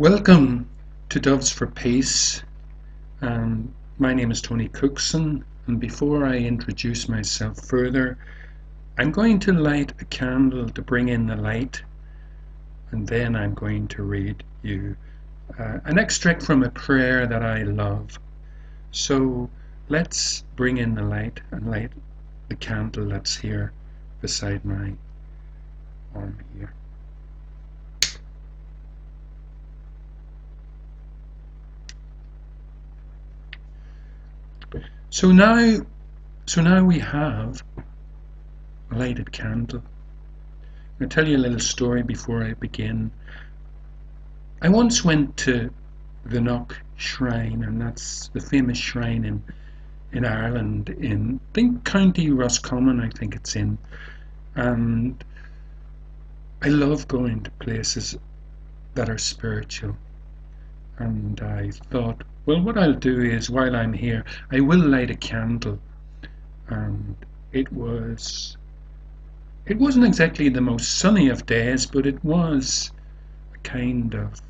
Welcome to Doves for Peace. My name is Tony Cookson, and before I introduce myself further, I'm going to light a candle to bring in the light, and then I'm going to read you an extract from a prayer that I love. So let's bring in the light and light the candle that's here beside my arm here. So now we have a lighted candle. I'll tell you a little story before I begin. I once went to the Knock Shrine, and that's the famous shrine in Ireland, in I think County Roscommon, I think it's in. And I love going to places that are spiritual. And I thought, well, what I'll do is, while I'm here, I will light a candle. And it wasn't exactly the most sunny of days, but it was a kind of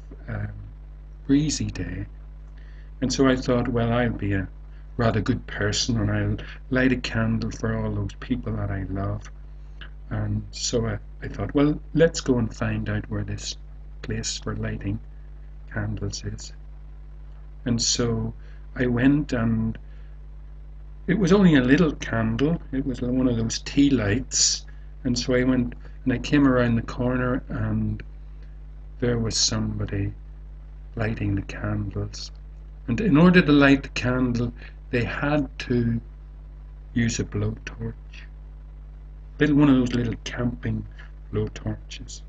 breezy day. And so I thought, well, I'll be a rather good person and I'll light a candle for all those people that I love. And so I thought, well, let's go and find out where this place for lighting candles is. And so I went, and it was only a little candle. It was one of those tea lights. And so I went and I came around the corner, and there was somebody lighting the candles. And in order to light the candle, they had to use a blowtorch. One of those little camping blowtorches.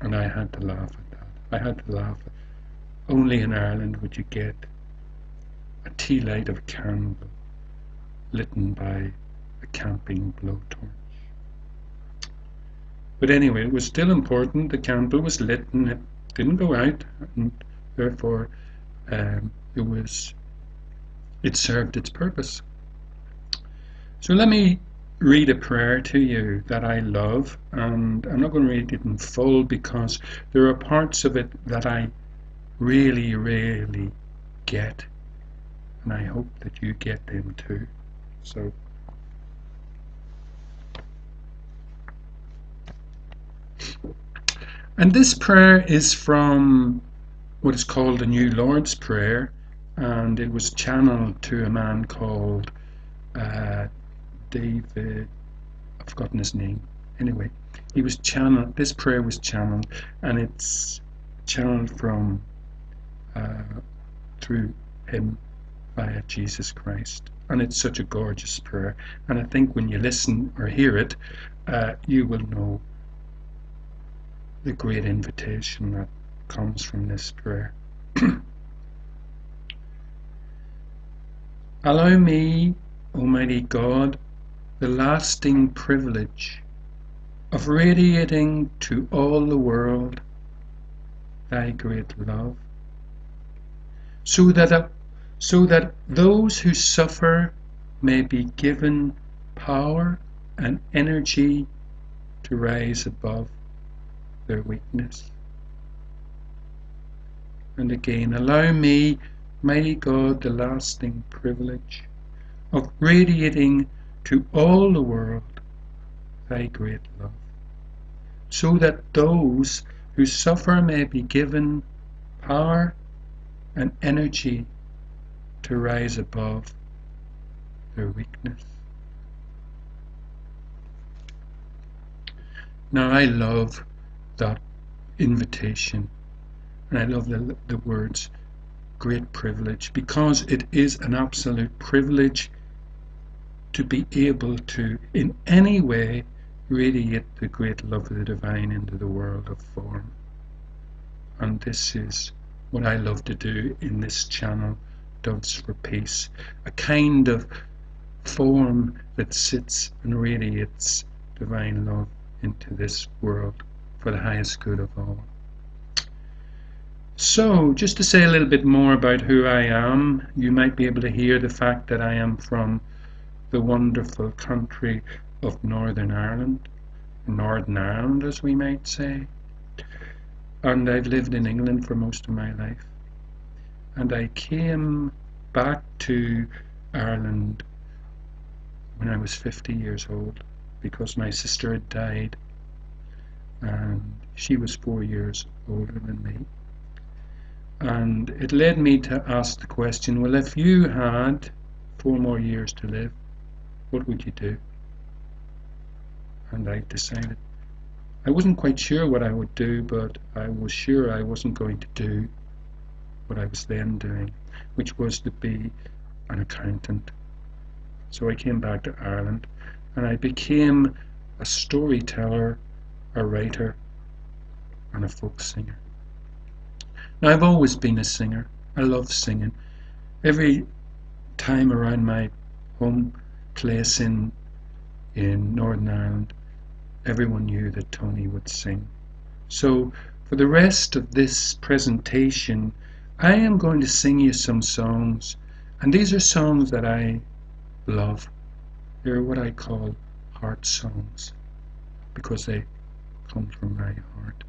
And I had to laugh at that. I had to laugh. Only in Ireland would you get a tea light of a candle lit by a camping blowtorch. But anyway, it was still important. The candle was lit and it didn't go out, and therefore it served its purpose. So let me read a prayer to you that I love, and I'm not going to read it in full because there are parts of it that I really, really get, and I hope that you get them too. So and this prayer is from what is called the New Lord's Prayer, and it was channeled to a man called David, I've forgotten his name. Anyway, he was channeled, this prayer was channeled, and it's channeled from through him via Jesus Christ. And it's such a gorgeous prayer, and I think when you listen or hear it, you will know the great invitation that comes from this prayer. Allow me, Almighty God, the lasting privilege of radiating to all the world thy great love, so that those who suffer may be given power and energy to rise above their weakness. And again, allow me, mighty God, the lasting privilege of radiating to all the world thy great love, so that those who suffer may be given power and energy to rise above their weakness. Now I love that invitation, and I love the words great privilege, because it is an absolute privilege to be able to in any way radiate the great love of the divine into the world of form. And this is what I love to do in this channel, Doves for Peace, a kind of form that sits and radiates divine love into this world for the highest good of all. So, just to say a little bit more about who I am, you might be able to hear the fact that I am from the wonderful country of Northern Ireland as we might say. and I've lived in England for most of my life. And I came back to Ireland when I was 50 years old because my sister had died, and she was 4 years older than me. And it led me to ask the question, well, if you had 4 more years to live, what would you do? And I decided, I wasn't quite sure what I would do, but I was sure I wasn't going to do what I was then doing, which was to be an accountant. So I came back to Ireland and I became a storyteller, a writer, and a folk singer. Now, I've always been a singer. I love singing. Every time around my home place in Northern Ireland, everyone knew that Tony would sing. So for the rest of this presentation, I am going to sing you some songs, and these are songs that I love. They're what I call heart songs because they come from my heart.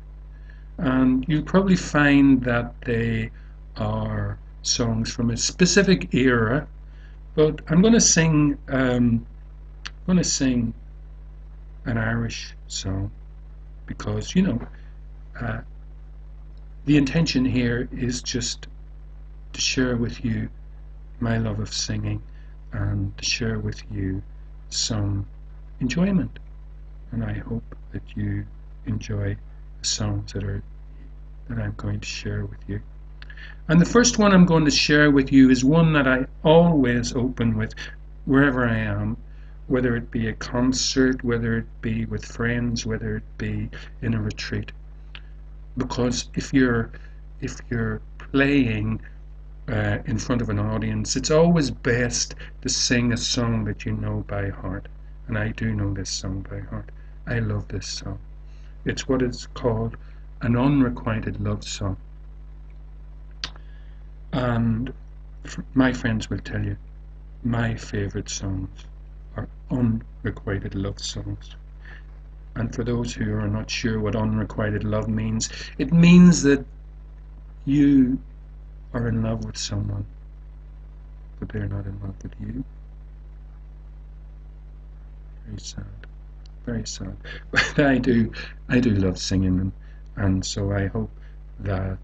And you'll probably find that they are songs from a specific era, but I'm going to sing an Irish song because, you know, the intention here is just to share with you my love of singing and to share with you some enjoyment. And I hope that you enjoy the songs that I'm going to share with you. And the first one I'm going to share with you is one that I always open with wherever I am, whether it be a concert, whether it be with friends, whether it be in a retreat. Because if you're playing in front of an audience, it's always best to sing a song that you know by heart. And I do know this song by heart. I love this song. It's what is called an unrequited love song. And my friends will tell you, my favorite songs are unrequited love songs. And for those who are not sure what unrequited love means, it means that you are in love with someone, but they're not in love with you. Very sad, very sad. But I do love singing them, and so I hope that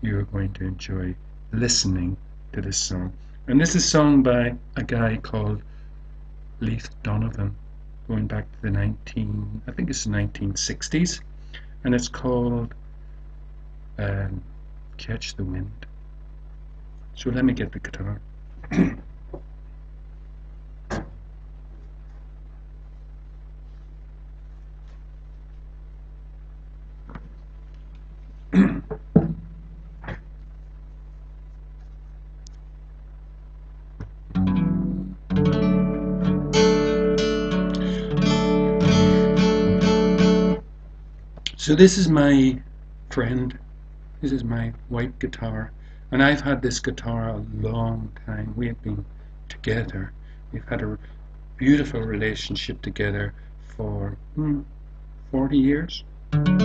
you are going to enjoy listening to this song. And this is sung by a guy called Leith Donovan, going back to the 1960s, and it's called Catch the Wind. So let me get the guitar. So this is my friend. This is my white guitar, and I've had this guitar a long time. We have been together. We've had a beautiful relationship together for 40 years. And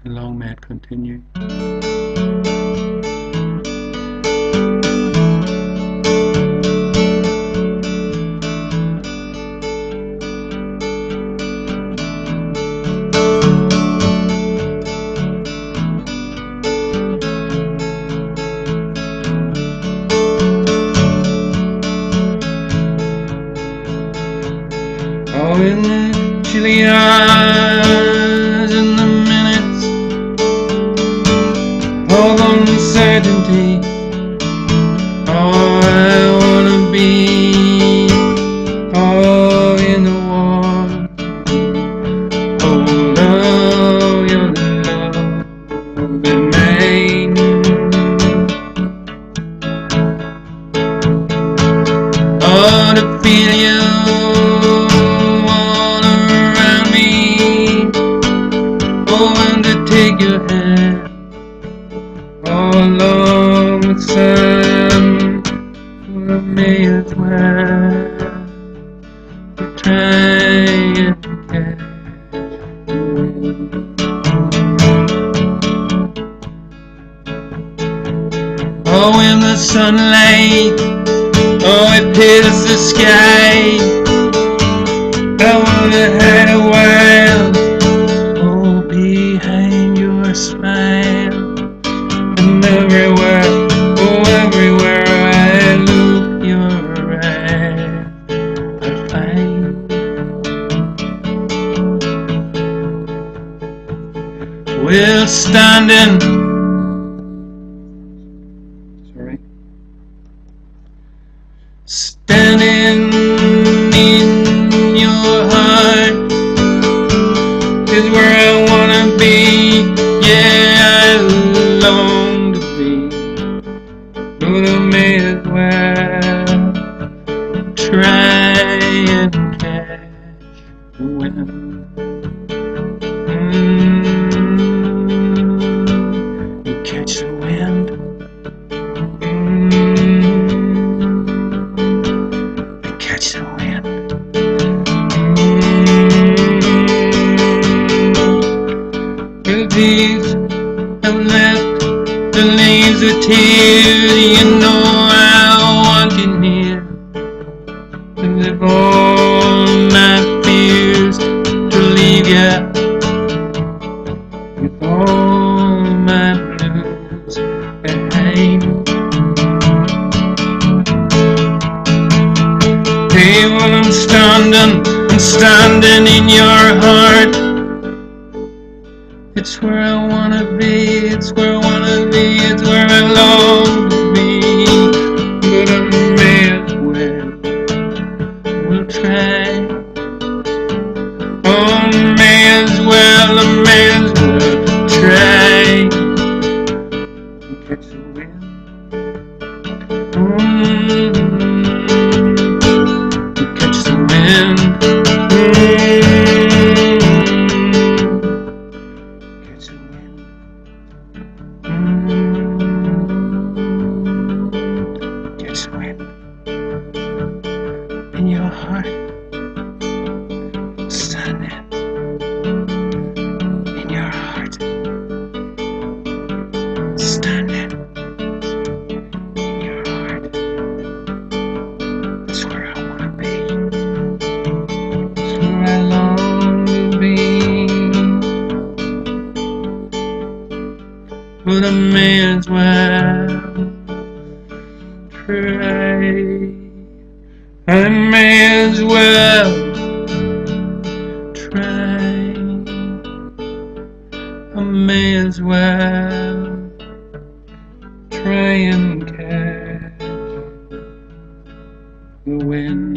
long may it continue. Oh, in the chilly hours and the minutes of uncertainty, oh, I wanna be all in the warm hold of your love in mine. Oh, to feel you take your hand all along with some may as well try and catch the wind. Oh, in the sunlight, oh, it hits the sky. I wanna hide a while, oh, behind your smile. And everywhere, oh, everywhere I look, your eyes I find. We're standing, standing in your heart is where I wanna be. Yeah, I long to be, but I may as well try and catch the wind. Catch the wind. Catch the wind. The leaves have left, the leaves are tears. You know I want you near, and live all my fears to leave ya with all my blues behind. Hey, well, I'm standing in your heart. It's where I wanna be, it's where I wanna be, it's where I long to be. But I may as well, we'll try. Oh, may as well, I may as well try. Catch the wind. Catch the wind. Catch the wind. Catch the wind. In your heart, standing in your heart, standing in your heart. That's where I wanna be. That's where I long to be. But I may as well try. I may as well try. I may as well try and catch the wind.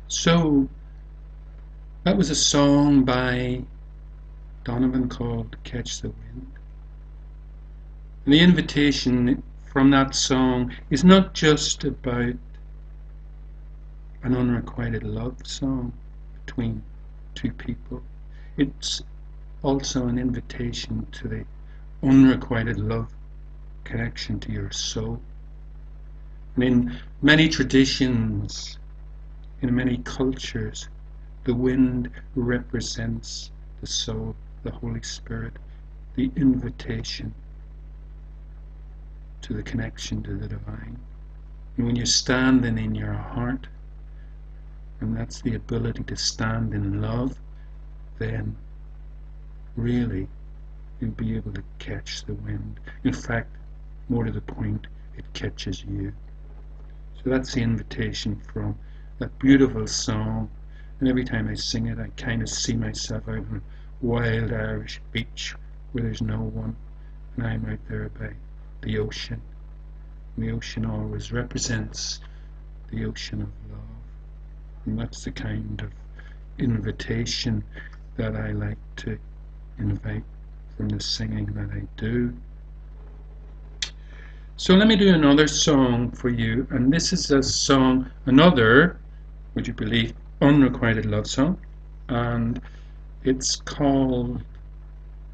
So that was a song by Donovan called Catch the Wind. And the invitation from that song is not just about an unrequited love song between two people. It's also an invitation to the unrequited love connection to your soul. And in many traditions, in many cultures, the wind represents the soul, the Holy Spirit, the invitation to the connection to the divine. And when you're standing in your heart, and that's the ability to stand in love, then really you'll be able to catch the wind. In fact, more to the point, it catches you. So that's the invitation from that beautiful song. And every time I sing it, I kind of see myself out on a wild Irish beach where there's no one, and I'm out there by the ocean. And the ocean always represents the ocean of love. And that's the kind of invitation that I like to invite from the singing that I do. So let me do another song for you, and this is a song, another, would you believe, unrequited love song, and it's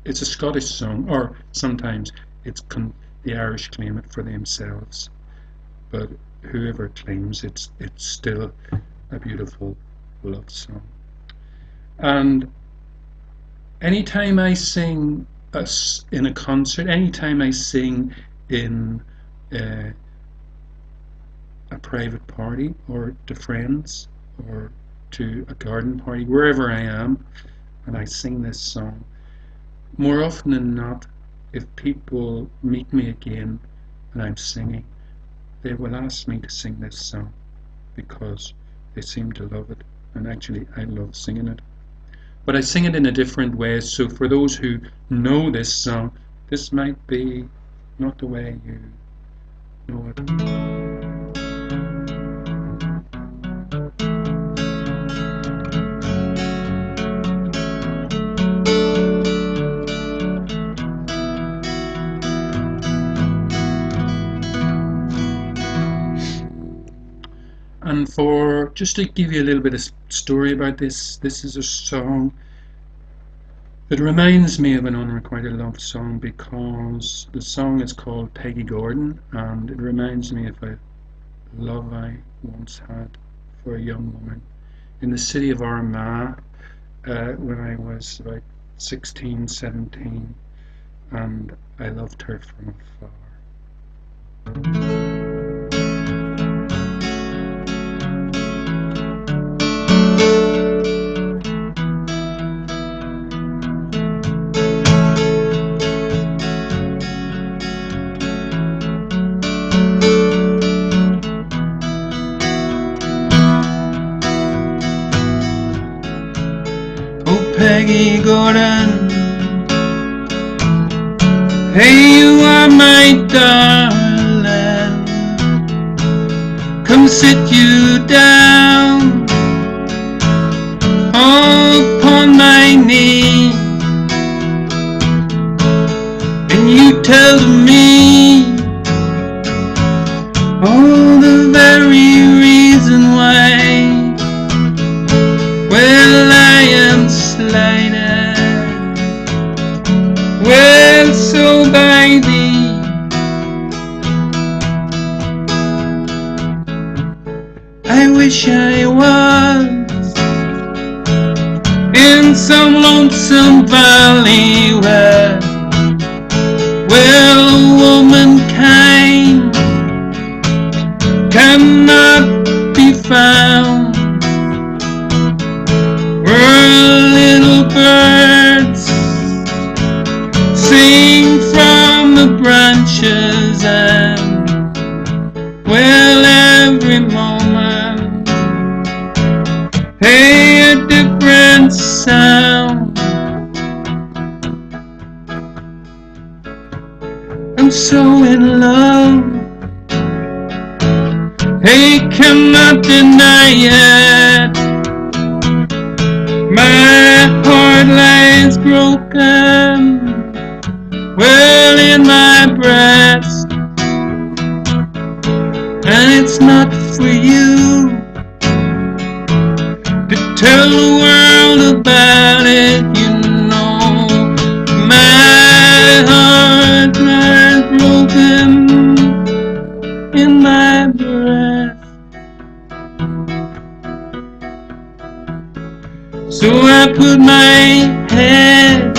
a Scottish song, or sometimes the Irish claim it for themselves, but whoever claims it's still a beautiful love song. And anytime I sing in a concert, anytime I sing in a private party, or to friends, or to a garden party, wherever I am, and I sing this song, more often than not, if people meet me again and I'm singing, they will ask me to sing this song because they seem to love it, and actually I love singing it. But I sing it in a different way, so for those who know this song, this might be not the way you know it. And just to give you a little bit of story about this is a song that reminds me of an unrequited love song, because the song is called Peggy Gordon, and it reminds me of a love I once had for a young woman in the city of Armagh when I was about 16, 17, and I loved her from afar. Peggy Gordon, hey, you are my darling, come sit you down upon my knee, and you tell me all the very reason why. Well, I am slighted, well, so by thee. I wish I was in some lonesome valley where, well, womankind cannot be found, where little birds sing from the branches, and, well, every moment, hey, a different sound. I'm so in love, hey, cannot deny it. My heart lies broken, well, in my breast, and it's not for you to tell the world about it, you know. My heart lies broken in my breast. So I put my head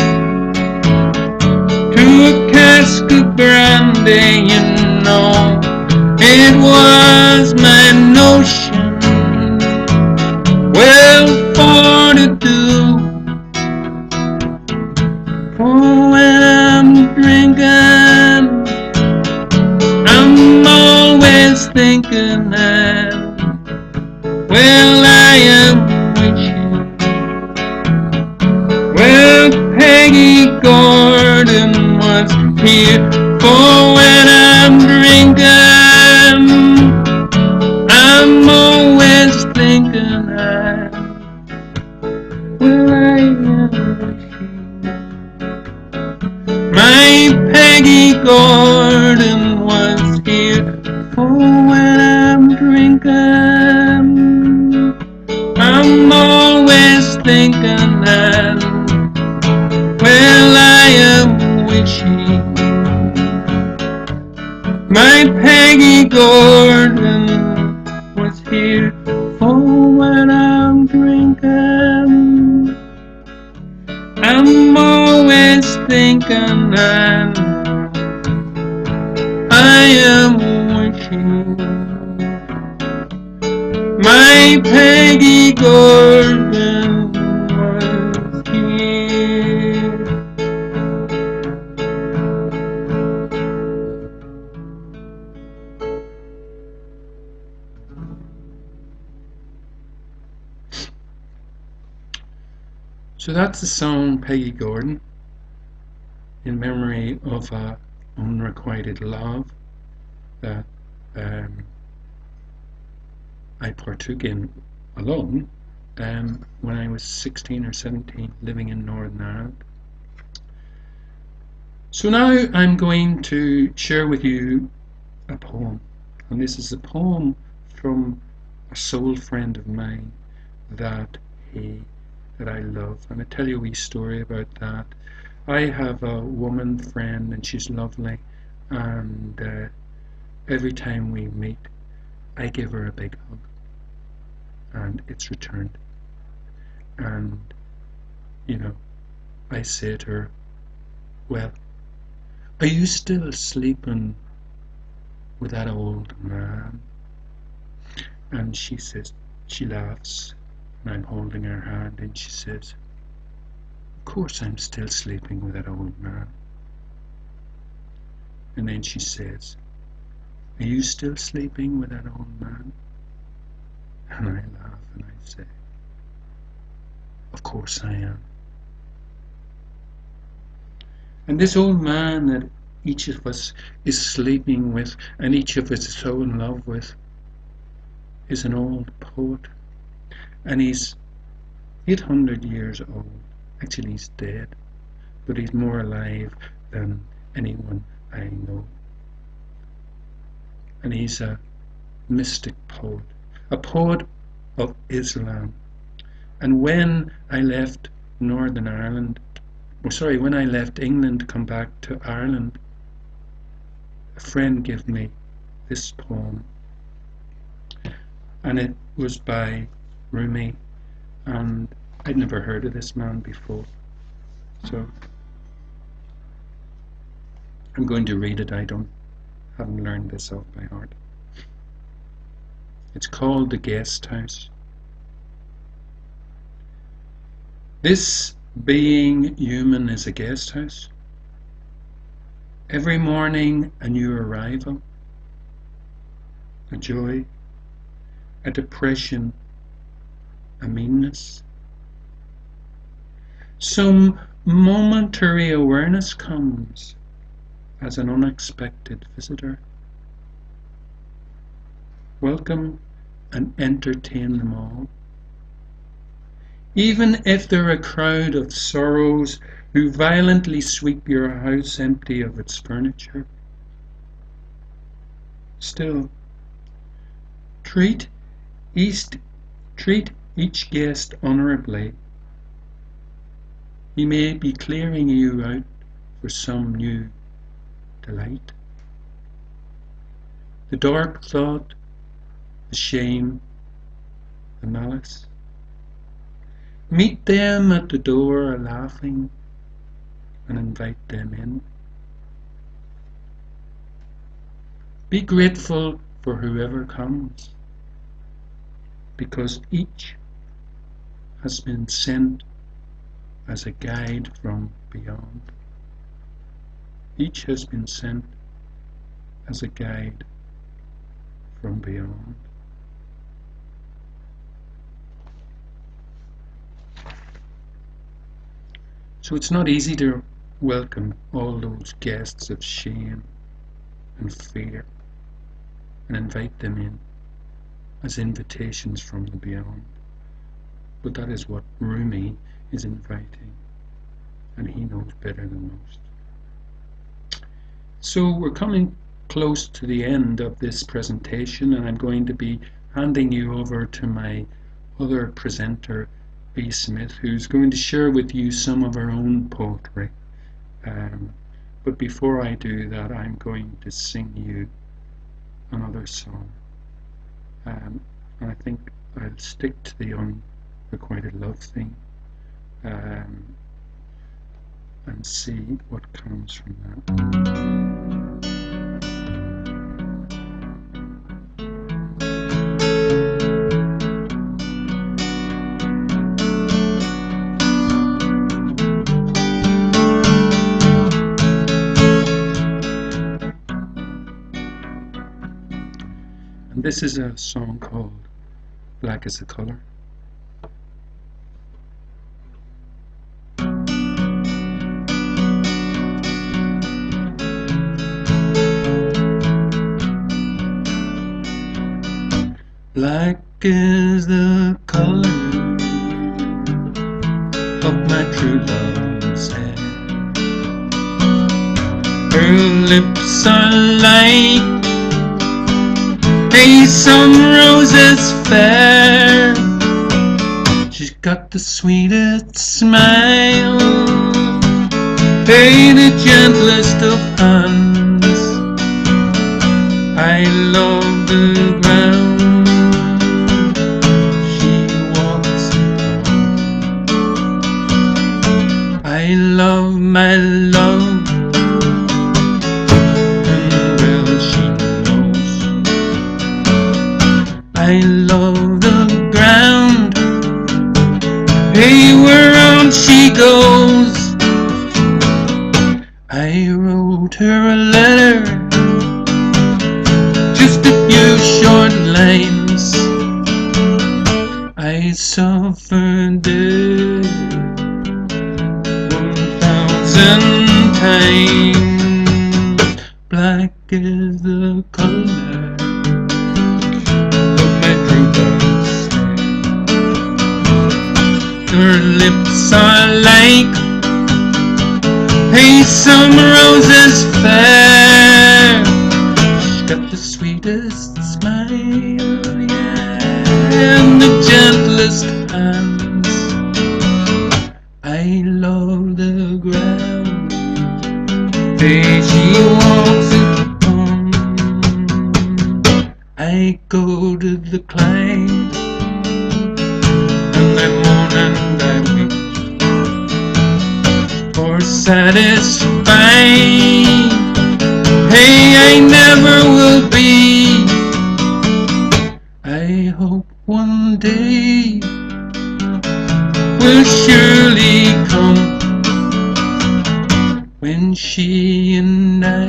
to a cask of brandy, you know. It was my notion, well, for to do. For when I'm drinking, I'm always thinking that, well, I am wishing. Well, Peggy Gordon was here, for when I'm drinking, I'm always thinking My Peggy Gordon was here for what I'm drinking. I'm always thinking and I am wishing my Peggy Gordon was here. So that's the song Peggy Gordon in memory of a unrequited love that I partook in alone when I was 16 or 17 living in Northern Ireland. So now I'm going to share with you a poem, and this is a poem from a soul friend of mine that I love, and I'll tell you a wee story about that. I have a woman friend and she's lovely, and every time we meet I give her a big hug and it's returned, and you know, I say to her, well, are you still sleeping with that old man? And she says, she laughs, and I'm holding her hand, and she says, of course I'm still sleeping with that old man. And then she says, are you still sleeping with that old man? And I laugh and I say, of course I am. And this old man that each of us is sleeping with and each of us is so in love with is an old poet, and he's 800 years old. Actually he's dead, but he's more alive than anyone I know. And he's a mystic poet, a poet of Islam. And when I left Northern Ireland, when I left England to come back to Ireland, a friend gave me this poem, and it was by Rumi, and I'd never heard of this man before, so I'm going to read it. I haven't learned this off by heart. It's called The Guest House. This being human is a guest house. Every morning a new arrival, a joy, a depression, a meanness. Some momentary awareness comes as an unexpected visitor. Welcome and entertain them all. Even if they're a crowd of sorrows who violently sweep your house empty of its furniture. Still, treat each guest honourably. He may be clearing you out for some new delight. The dark thought, the shame, the malice. Meet them at the door laughing and invite them in. Be grateful for whoever comes, because each has been sent as a guide from beyond. Each has been sent as a guide from beyond. So it's not easy to welcome all those guests of shame and fear and invite them in as invitations from the beyond. But that is what Rumi is inviting, and he knows better than most. So we're coming close to the end of this presentation, and I'm going to be handing you over to my other presenter, B. Smith, who's going to share with you some of her own poetry. But before I do that, I'm going to sing you another song. And I think I'll stick to the Unrequited Love theme and see what comes from that. And this is a song called Black is the Color. Black is the color of my true love's hair. Her lips are like some roses fair. She's got the sweetest smile, hey, the gentlest of hands. I love the ground she walks on. I love my love, I love the ground, hey, whereon she goes. I wrote her a letter, just a few short lines. I suffered it 1,000 times. Black is the color. Her lips are like, hey, some roses fair. She's got the sweetest smile, yeah, and the gentlest hands. I love the ground, hey, she walks upon. I go to the climb, and I mourn and I weep, for satisfied, hey, I never will be. I hope one day will surely come when she and I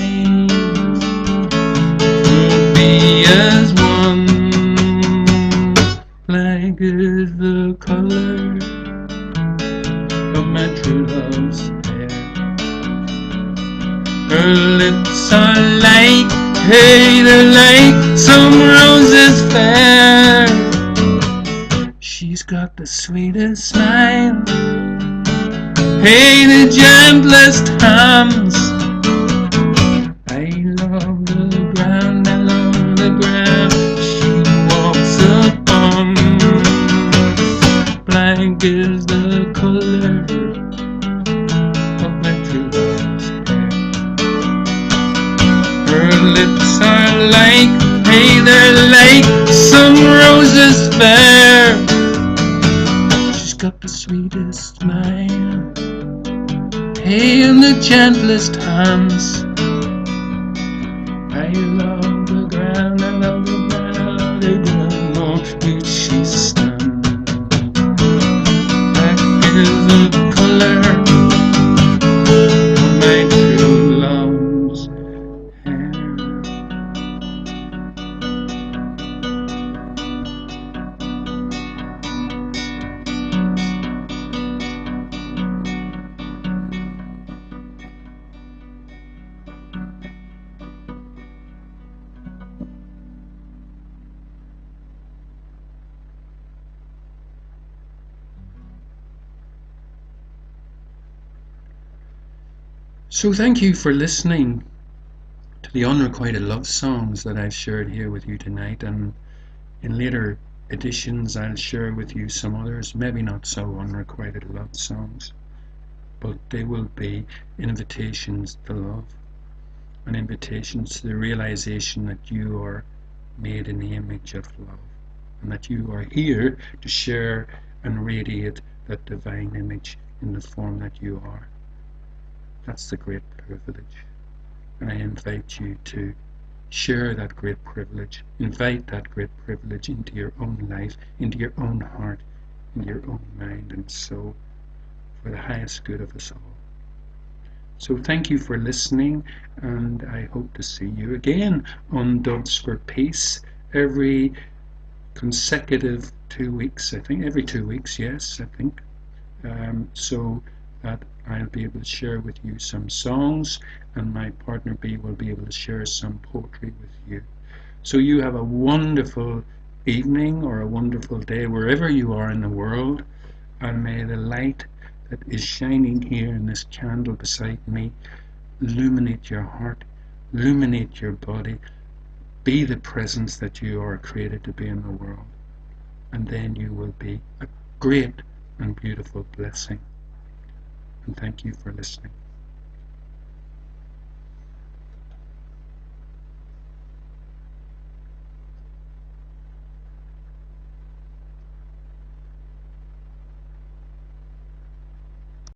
will be as one. Black is the color of my true love's hair. Her lips are like, hey, they're like some roses fair. She's got the sweetest smile, hey, the gentlest hands. I love the ground, I love the ground she walks upon. Black is the color of my true love's hair. Her lips are like, hey, they're like some roses fair. She's got the sweetest smile, hey, and the gentlest hands. I love the ground, I love the ground, the ground on which she stands. Black is the color of my true love's hair. So thank you for listening to the Unrequited Love songs that I've shared here with you tonight, and in later editions I'll share with you some others, maybe not so unrequited love songs. but they will be invitations to love, and invitations to the realization that you are made in the image of love, and that you are here to share and radiate that divine image in the form that you are. That's the great privilege, and I invite you to share that great privilege, invite that great privilege into your own life, into your own heart, into your own mind and soul, for the highest good of us all. So thank you for listening, and I hope to see you again on Doves for Peace every consecutive 2 weeks, I think. Every 2 weeks, yes, I think. So that I'll be able to share with you some songs, and my partner B will be able to share some poetry with you. So you have a wonderful evening or a wonderful day wherever you are in the world, and may the light that is shining here in this candle beside me illuminate your heart, illuminate your body, be the presence that you are created to be in the world, and then you will be a great and beautiful blessing. And thank you for listening.